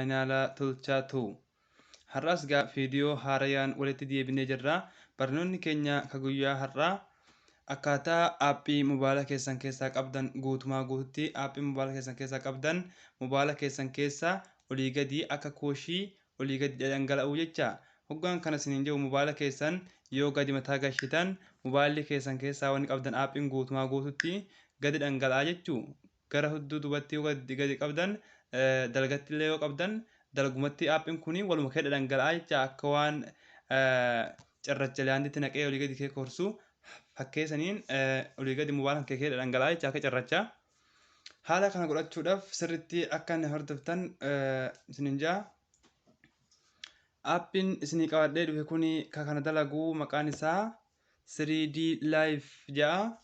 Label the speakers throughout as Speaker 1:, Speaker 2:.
Speaker 1: chaayinaala tolchaatu. Har'as gaa viidiyoo haarayaan walitti deebinee jirra. Barnoonni keenya ka guyyaa har'aa akkaataa aappii mobaayila keessan keessaa qabdan guutumaa guututti aappii mobaayila keessan keessaa qabdan mobaayila keessan keessaa olii gadi akka kooshii olii gadi dhangala'u jecha. Hoggaan kana isiniin jedhu mobaayila keessan yoo gadi mataa gashitan mobaayilli keessan keessaa waan qabdan aappiin guutumaa guututti gadi dhangala'a jechuu. Gara hudduu duubatti yoo gadi qabdan dalgatti illee yoo qabdan dalgumatti aappiin kuni waluma kee dhangala'a jecha akka waan cirracha laanditti naqee olii gadi kee korsu fakkeessaniin olii gadi mobaayila kee dhangala'a jecha akka cirracha. Haala kana godhachuudhaaf sirriitti akka inni hordoftan isiniin jaa. Aappiin isinii qabadhee dhufe kuni kana dalagu maqaan isaa 3D Live jedha.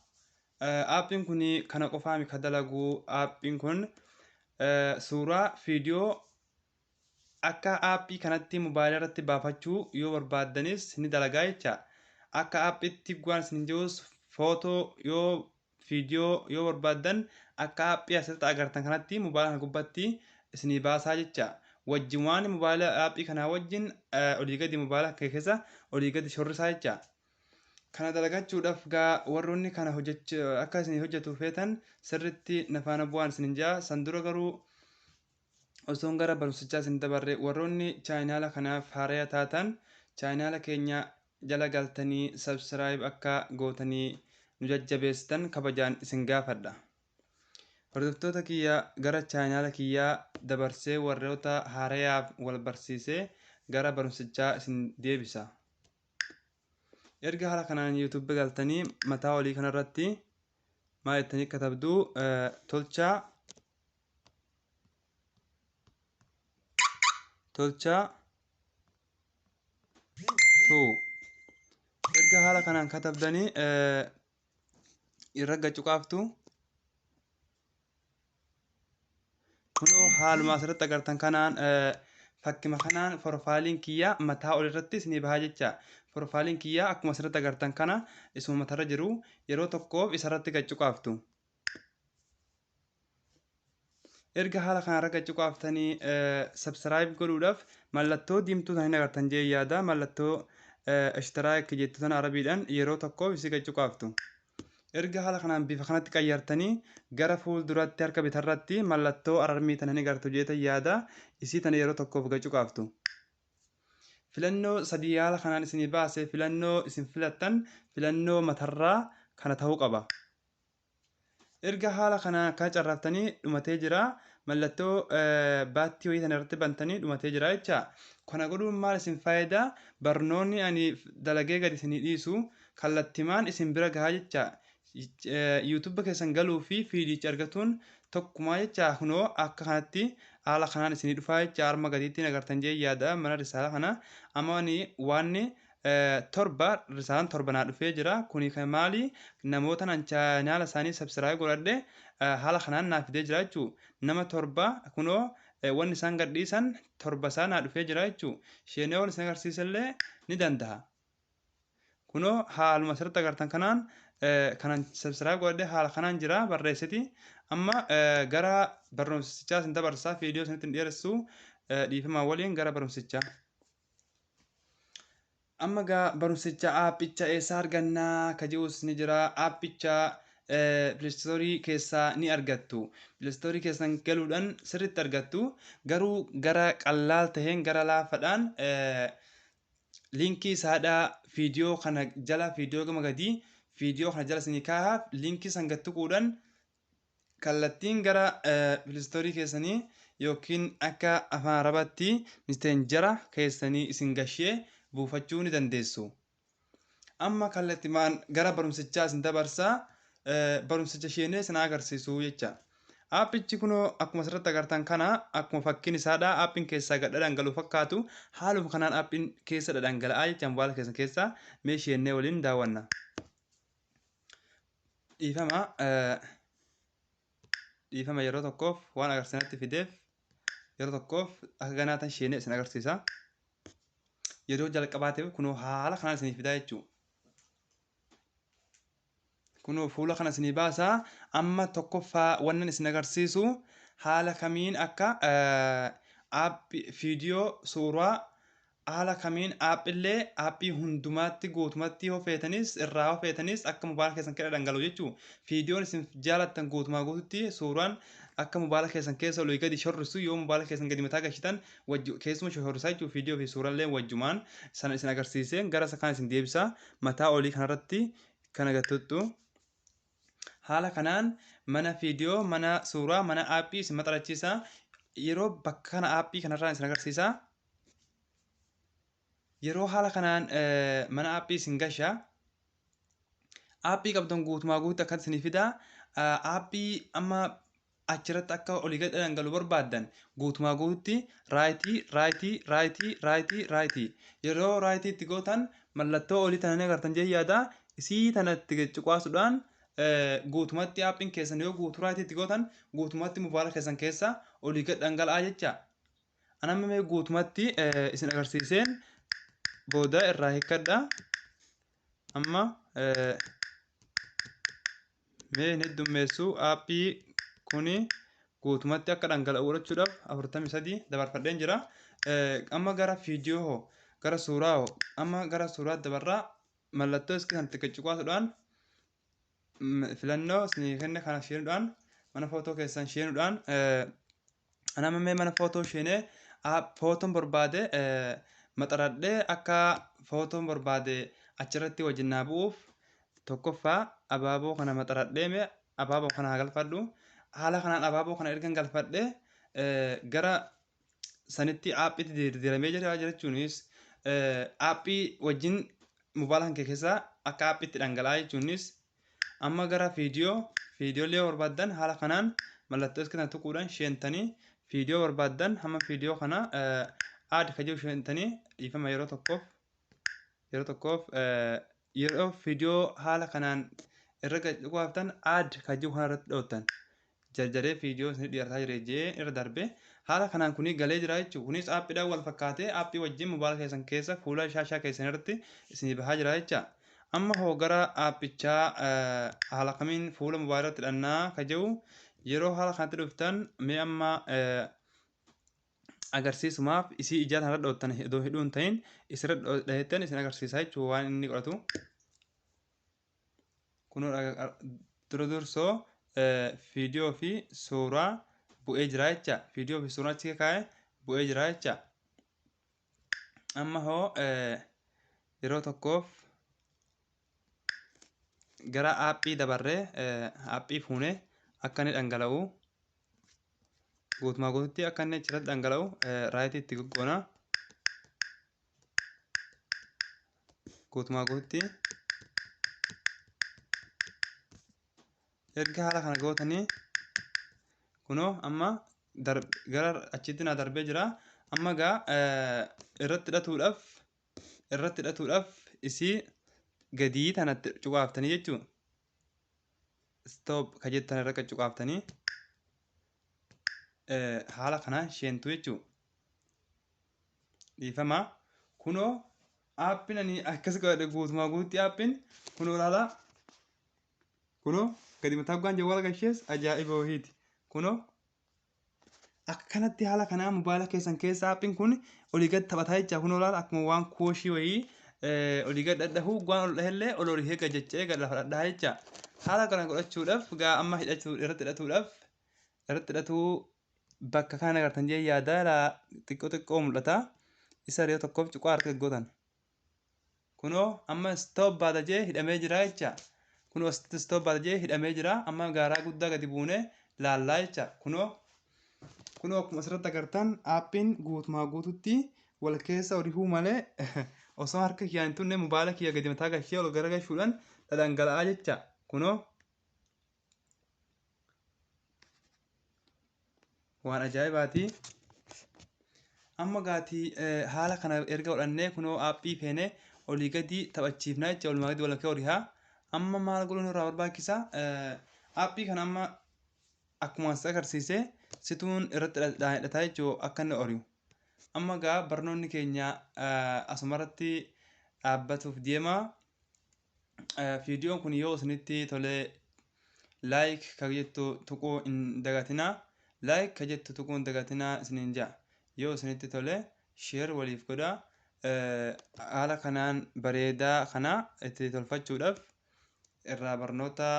Speaker 1: Aappiin kun kana qofaami ka dalagu. Aappiin kun suuraa viidiyoo akka aappii kanatti mobaayila irratti baafachuu yoo barbaaddanis ni dalagaa jecha. Akka aappiitti waan isin jirus footoo yoo viidiyoo yoo barbaaddan akka aappii asirratti agartan kanatti mobaayila kana gubbatti isinii baasaa jecha. Wajjin waan mobaayila aappii kanaa wajjin olii gadi mobaayila keessa olii gadi shorrisaa jecha. Kana dalagachuudhaaf gaa warroonni kana akka isin hojjetu feetan sirriitti nafaana bu'aan isin jaa. San dura garuu osoo gara barumsichaa isin dabarre warroonni chaayinaala kanaaf haaraya taatan chaayinaala keenya jala galtanii sabskiraayib akka gootanii nu jajjabeessitan kabajaan isin gaafadha. Hordoftoota kiyya gara chaayinaala kiyyaa dabarsee warroota haarayaaf wal barsiisee gara barumsichaa isin deebisa. Erga haala kanaan YouTube galtanii mataa olii kanarratti maal jettanii katabdu tolchaa 2. Erga haala kanaan katabdanii irra gacuqaaftu. Kunoo haaluma asirratti agartan kanaan fakkima kanaan profaayiliin kiyyaa mataa olirratti isinii bahaa jecha. Profaayiliin kiyyaa akkuma asirratti agartan kana isuma matarra jiru yeroo tokkoof isarratti gacuqaaftu. Erga haala kanarra gacuqaaftanii sabskiraayib godhuudhaaf mallattoo diimtuu tan agartan jee yaada. Mallattoo ishtiraayik jettu tan arabiidhaan yeroo tokkoof isi gacuqaaftu. Erga haala kanaan bifa kanatti qayyartanii gara fuulduratti harka bitarratti mallattoo ararmii tan agartu jeetan yaada. Isii tan yeroo tokkoof gacuqaaftu. Filannoo sadii haala kanaan isinii baase filannoo isin filattan filannoo matarraa kana ta'uu qaba. Erga haala kanaa kan carraaftanii dhumatee jira. Mallattoo baattii wayii tan irratti bantanii dhumatee jira jecha. Kana godhuun maal isin faayidaa? Barnoonni ani dalagee gadi isinii dhiisu kallattimaan isin bira gahaa jecha. YouTube keessan galuu fi fiidicha argatuun tokkumaa jecha. Kunoo akka kanatti haala kanaan isinii dhufaa jecha. Arma gadiitti agartan jee yaada mana risaala kana. Amma waan risaalaan torba naa dhufee jira. Kuni kan maali? Namoota nan chaayinaala isaanii sabskiraayib godhadhe haala kanaan naaf fidee jira jechuu. Nama torba kunoo wanni isaan gadhiisan torba isaa naa dhufee jira jechuu. Sheenee waan isin agarsiisallee ni danda'a. Kunoo haaluma asirratti agartan kanaan kanan sabskiraayib godhadhe haala kanaan jira barreessiti. Amma gara barumsichaa isin dabarsaa viidiyoo isinitti hin dheeressu dhiifamaa waliin gara barumsichaa. Amma gaa barumsicha aappicha eessaa argannaa ka jedhus ni jira. Aappicha pileestoorii keessaa ni argattu. Pileestoorii keessan galuudhaan sirriitti argattu. Garuu gara qallaal taheen gara laafaadhaan liinkii isaadhaa viidiyoo kana jala viidiyoo gama gadii viidiyoo kana jala isinii kaa'a. Liinkii san gattuquudhaan kallattiin gara pileestoorii keessanii yookiin akka afaan arabaatti mistenjara keessanii isin gashee buufachuu ni dandeessu. Amma kallattimaan gara barumsichaa isin dabarsaa barumsicha sheenee isin agarsiisu jecha. Aappichi kunoo akkuma asirratti agartan kana akkuma fakkiin isaadha. Aappiin keessaa gad dhangala'u fakkaatu. Haaluma kanaan aappiin keessa dhangala'aa jecha mobaayila keessan keessaa mee sheennee waliin daawwanna. Dhiifama yeroo tokkoof waan agarsiisanitti fideef yeroo tokkoof akka ganaatan sheenee isin agarsiisa. Yeroo jalqabaateef kunoo haala kanaan isinii fidaa jechuudha. Kunoo fuula kana isinii baasaa. Amma tokkoffaa wannan isin agarsiisu haala kamiin akka viidiyoo suuraa haala kamiin aappii hundumaatti guutumatti yoo feetanis irraa yoo feetanis akka mobaayila keessan keessa dhangala'u jechuudha. Viidiyoon isin jaalattan guutumaa guututti suuraan akka mobaayila keessan keessa olii gadi shorrisu yoo mobaayila keessan gadi mataa gashitan keessuma shorrisaa jechuudha. Viidiyoo fi suuraallee wajjumaan sana isin agarsiisee gara isa kaan isin deebisa. Mataa olii kanarratti kan agartuuttu. Haala kanaan mana viidiyoo, mana suuraa, mana aappii isin maxxansiisa. Yeroo bakka kana aappii kanarraa isin agarsiisa. Yeroo haala kanaan mana aappii isin gasha aappii qabdan guutumaa guututti akka isin fida aappii amma achirratti akka olii gadi dhangala'u barbaaddan guutumaa guututti raayitii yeroo raayitii itti gootan mallattoo olii tananii agartan jee yaada isii tanatti cuqaasuudhaan guutumatti aappiin keessan yoo guutuu raayitii itti gootan guutumatti mobaayila keessan keessa olii gadi dhangala'aa jecha. Anamma mee guutumatti isin agarsiiseen booda irraa hiikkadha. Amma mee ni dummeessu aappii kuni guutumatti akka dhangala'u godhachuudhaaf 43 dabarfadheen jira. Amma gara viidiyoo gara suuraa amma gara suuraa dabarraa mallattoo iski kanatti qiccuqaasuudhaan filannoo isinii kenne kana isheenuudhaan mana footoo keessan isheenuudhaan anama mee mana footoo isheenee footoon barbaade maxxaradhee akka footoon barbaade achirratti wajjin naa bu'uuf tokkoffaa abaaboo kana maxxaradhee abaaboo kana galfadhu. Haala kanaan abaaboo kana ergan galfadhee gara sanitti aappiitti diriiramee jira jechuunis aappii wajjin mobaayila kee keessaa akka aappiitti dhangala'aa jechuunis amma gara viidiyoolee barbaaddan haala kanaan mallattoo iski kana tuquudhaan sheentanii viidiyoo barbaaddan hamma viidiyoo kana aad kajuu sheentanii dhiifama yeroo tokkoof yeroo viidiyoo haala kanaan irra qaqqabaaftan aad kajuu kana irratti dhoottan jarjaree viidiyoo isin dhiyaartaa jire jee irra darbe haala kanaan kuni galee jira jechuudha. Kunis aappiidhaan wal fakkaatee aappii wajjin mobaayila keessan keessa fuula shaashaa keessan irratti isinii bahaa jira jecha. Amma hoo gara aappichaa haala kamiin fuula mobaayila irratti hidhannaa kajuu yeroo haala kanatti dhuftan mee amma agarsiisumaaf isii ijaa tanarra dhoottan iddoo hidhuu hin ta'in isirra dhaheettan isin agarsiisaa jechuudha waan inni godhatu. Kunoo dursoo viidiyoo fi suuraa bu'ee jira jecha. Viidiyoo fi suuraa achi kaa'ee bu'ee jira jecha. Amma hoo yeroo tokkoof gara aappii dabarree aappii fuunee akka inni dhangala'u guutumaa guututti akka inni achirratti dhangala'u raayitii itti goggoona. Guutumaa guututti erga haala kana gootanii kunoo amma gara achitti na darbee jira. Amma gaa irratti hidhatuudhaaf isii gadii tanatti cuqaaftanii jechuudha. Stop ka jettan irra cuqaaftanii haala kanaan sheentu jechuudha. Dhiifama kunoo aappiin ani akkas godhadhe guutumaa guututti aappiin kunoo ilaala. Kunoo gadi mataa gubbaan jawwaala gashees ajaa'iba wahiiti. Kunoo akkanatti haala kanaan mobaayila keessan keessa aappiin kun olii gad taphataa jecha. Kunoo ilaala akkuma waan kooshii wayii olii gad dhadhahu waan ol dhahellee ol olii eega jechee gad lafa dhadhaa jecha. Haala kana godhachuudhaaf gaa amma irratti hidhatuu bakka kana agartan jee yaada xiqqoo mul'ata. Isa yeroo tokkoof cuqaa harka gootan. Kunoo amma stop baata jee hidhamee jira jecha. Kunoo stop baata jee hidhamee jira. Amma gaaraa guddaa gadi buunee laallaa jecha. Kunoo akkuma asirratti agartan aappiin guutumaa guututti wal keessa horihuu malee osoo harka kiyyaan hin tunne mobaayila kiyya gadi mataa gashee ol garagalchuudhaan dhadhangala'aa jecha. Kunoo waan ajaa'ibaati. Amma gaatii haala kana erga godhannee kunoo aappii feenee olii gadi taphachiifnaa jecha walumaa gadi walakkaa horihaa. Amma maal godhuun irraa barbaachisa? Aappii kana amma akkuma as agarsiisee situun irratti hidhataa jechuun akka inni horiu. Amma gaa barnoonni keenya asumarratti dhaabbatuuf deema. Viidiyoon kun yoo isinitti tolee like ka jettu tuquu hin dagatinaa. Like ka jettu tuquu hin dagatinaa isiniin ja'a. yoo isinitti tole share waliif godhaa. Haala kanaan bareedaa kana itti tolfachuudhaaf irraa barnoota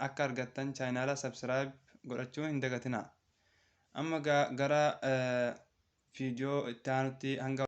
Speaker 1: akka argattan chaanaala subscribe godhachuu hin dagatinaa. Amma gara viidiyoo itti aanutti hanga